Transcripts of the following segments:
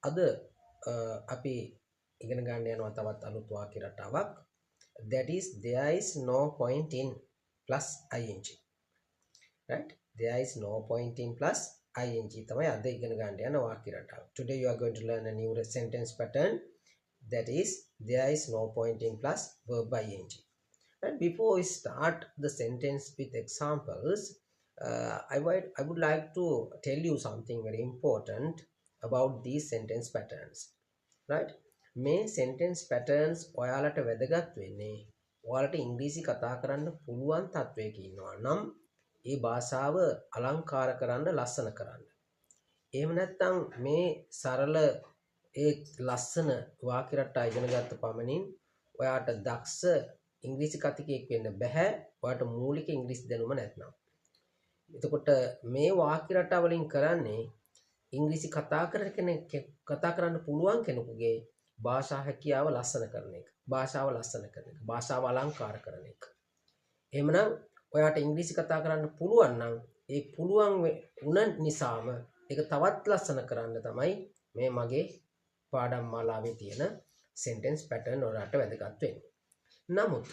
අද අපි ඉගෙන ගන්න යනවා තවත් අලුත් වාක්‍ය රටාවක්. That is there is no point in plus ing. Right? There is no point in plus ing තමයි අද ඉගෙන ගන්න යන වාක්‍ය රටාව. Today you are going to learn a new sentence pattern. That is there is no point in plus verb ing. And before we start the sentence with examples, I would like to tell you something very important about these sentence patterns. Right? මේ sentence patterns ඔයාලට වැදගත් වෙන්නේ ඔයාලට ඉංග්‍රීසි කතා කරන්න පුළුවන් තත්වයක ඉන්නවා නම් ඒ භාෂාව අලංකාර කරන්න ලස්සන කරන්න. එහෙම නැත්නම් මේ සරල ඒ ලස්සන වාක්‍ය රටා ඉගෙන ගත්ත පමණින් ඔයාට දක්ෂ ඉංග්‍රීසි කතිකයෙක් වෙන්න බෑ ඔයාට මූලික ඉංග්‍රීසි දැනුම නැත්නම්. එතකොට මේ වාක්‍ය රටා වලින් කරන්නේ ඉංග්‍රීසි කතා කරන්න පුළුවන් කෙනෙකුගේ භාෂා හැකියාව ලස්සන කරන එක. භාෂාව ලස්සන කරන එක. භාෂාව අලංකාර කරන එක. එහෙමනම් ඔයාට ඉංග්‍රීසි කතා කරන්න පුළුවන් නම් ඒ පුළුවන් වුණ නිසාම ඒක තවත් ලස්සන කරන්න තමයි මේ මගේ පාඩම් මාලාවේ තියෙන sentence pattern වලට වැදගත් වෙන්නේ. නමුත්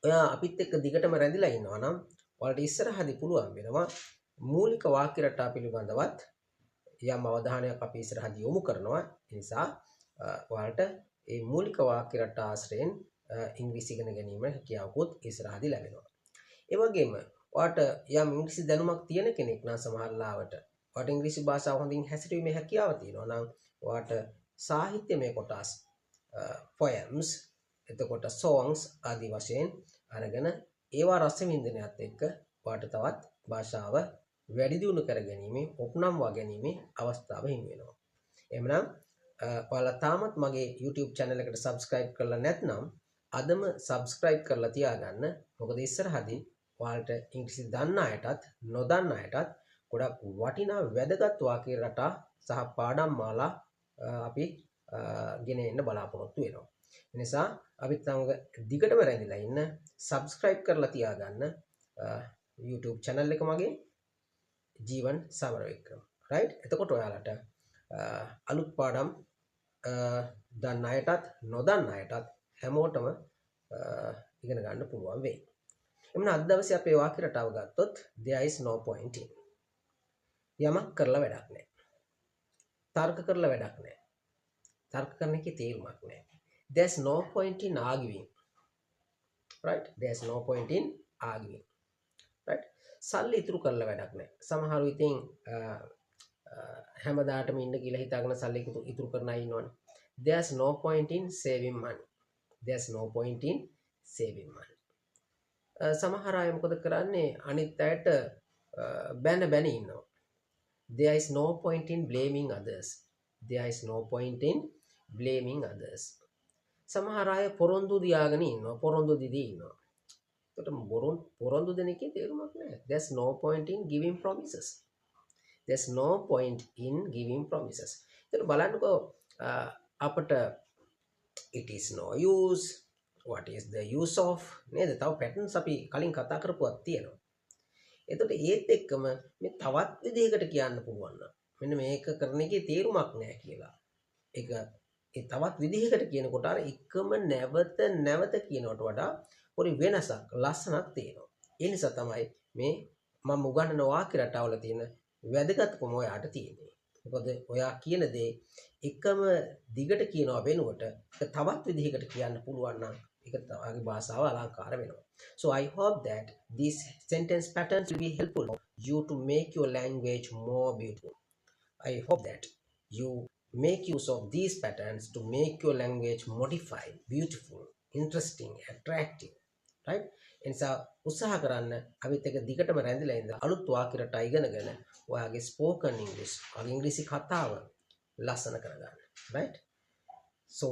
ඔයා අපිත් එක්ක දිගටම රැඳිලා ඉන්නවා නම් ඔයාලට ඉස්සරහදී පුළුවන් වෙනවා මූලික වාක්‍ය රටා පිළිබඳවත් යම් අවධානයක් අපි ඉස්සරහදී යොමු කරනවා. ඒ නිසා ඔයාලට මේ මූලික වාක්‍ය රටා ආශ්‍රයෙන් ඉංග්‍රීසි ඉගෙන ගැනීම හැකියාවකුත් ඉස්සරහදී ලැබෙනවා. ඒ වගේම ඔයාට යම් ඉංග්‍රීසි දැනුමක් තියෙන කෙනෙක් නම් සමහර ලාවට ඔයාට ඉංග්‍රීසි භාෂාව හොඳින් හැසිරීමේ හැකියාව තියෙනවා නම් ඔයාට සාහිත්‍යමය කොටස් poems එතකොට songs ආදී වශයෙන් අරගෙන ඒවා රස වින්දනයත් එක්ක ඔයාට තවත් භාෂාව වැඩි දියුණු කර ගැනීම උපනම්වා ගැනීම අවස්ථාව හිමි වෙනවා. එහෙනම් ඔයාලා තාමත් මගේ YouTube channel එකට subscribe කරලා නැත්නම් අදම subscribe කරලා තියාගන්න. මොකද ඉස්සරහදී ඔයාලට ඉංග්‍රීසි දන්න අයටත් නොදන්න අයටත් ගොඩක් වටිනා වැදගත් වාක්‍ය රටා සහ පාඩම් මාලා අපි ගෙන එන්න බලාපොරොත්තු වෙනවා. ඒ නිසා අපිත් සමග දිගටම රැඳිලා ඉන්න subscribe කරලා තියාගන්න YouTube channel එක මගේ ජීවන් සමරවික්‍රම. right? එතකොට ඔයාලට අලුත් පාඩම් දන්න අයටත් නොදන්න අයටත් හැමෝටම ඉගෙන ගන්න පුළුවන් වෙයි. එමුන අද දවසේ අපේ වාක්‍ය රටාව ගත්තොත් there is no point in. යමක් කරලා වැඩක් නැහැ. තර්ක කරලා වැඩක් නැහැ. තර්ක කරන එකේ තේරුමක් නැහැ. There's no point in arguing. Right? There's no point in arguing. Right? සල්ලි ඉතුරු කරලා වැඩක් නැහැ. සමහරව ඉතින් හැමදාටම ඉන්න කියලා හිතාගෙන සල්ලි ඉතුරු කරන අය ඉන්නවනේ. There's no point in saving money. There's no point in saving money. සමහර අය මොකද කරන්නේ අනිත් අයට බැන ඉන්නවා. There is no point in blaming others. There is no point in blaming others. සමහර අය පොරොන්දු දියාගෙන ඉන්නවා. පොරොන්දු දිදී ඉන්නවා. එතකොට පොරොන්දු දෙන එකේ තේරුමක් නැහැ. There's no point in giving promises. There's no point in giving promises. එතකොට බලන්නකෝ අපට it is no use, what is the use of නේද? තව patterns අපි කලින් කතා කරපුවක් තියෙනවා. එතකොට ඒත් එක්කම මේ තවත් විදිහකට කියන්න පුළුවන් නම් මෙන්න මේක කරන එකේ තේරුමක් නැහැ කියලා. ඒක ඒ තවත් විදිහකට කියනකොට අර එකම නැවත කියනවට වඩා පොඩි වෙනසක් ලස්සනක් තියෙනවා. ඒ නිසා තමයි මේ මම උගන්වන වාක්‍ය රටාවල තියෙන වැදගත්කම ඔයාට තියෙන්නේ. මොකද ඔයා කියන දේ එකම දිගට කියනවා වෙනුවට ඒක තවත් විදිහකට කියන්න පුළුවන් නම් ඒක තමයිගේ භාෂාව අලංකාර වෙනවා. So I hope that these sentence patterns will be helpful for you to make your language more beautiful. I hope that you make use of these patterns to make your language modified, beautiful, interesting, attractive. Right? එනිසා උත්සාහ කරන්න අපිත් එක දිගටම රැඳිලා ඉඳලා අලුත් වාක්‍ය රටා ඉගෙනගෙන ඔයාගේ spoken English, ඔයාගේ ඉංග්‍රීසි කතාව ලස්සන කරගන්න. Right? So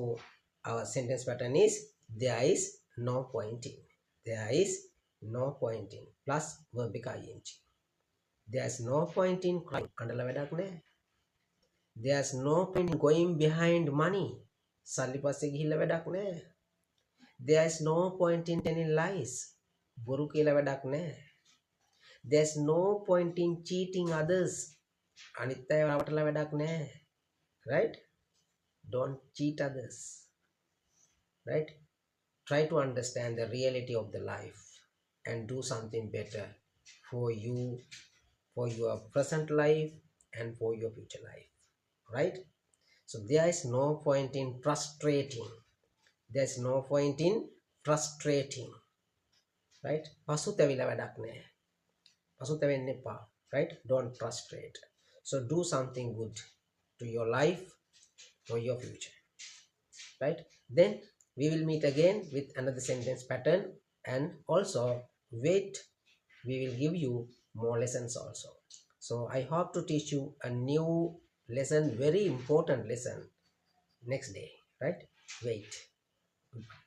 our sentence pattern is there is no point in. There is no point in plus verb ing. There is no point in crying. අඬලා වැඩක් නැහැ. There's no point in going behind money. සල්ලි පස්සේ ගිහිල්ලා වැඩක් නැහැ. There is no point in telling lies. බොරු කියලා වැඩක් නැහැ. There's no point in cheating others. අනිත් අය රවටලා වැඩක් නැහැ. right? Don't cheat others, right? Try to understand the reality of the life and do something better for you, for your present life and for your future life, right? So there is no point in frustrating. There's no point in frustrating, right? පසුතැවිලා වැඩක් නැහැ. පසුතැවෙන්න එපා, right? Don't frustrate. So do something good to your life, for your future, right? Then we will meet again with another sentence pattern, and also wait, we will give you more lessons also. So I hope to teach you a new lesson, very important lesson next day, right? Wait. Goodbye.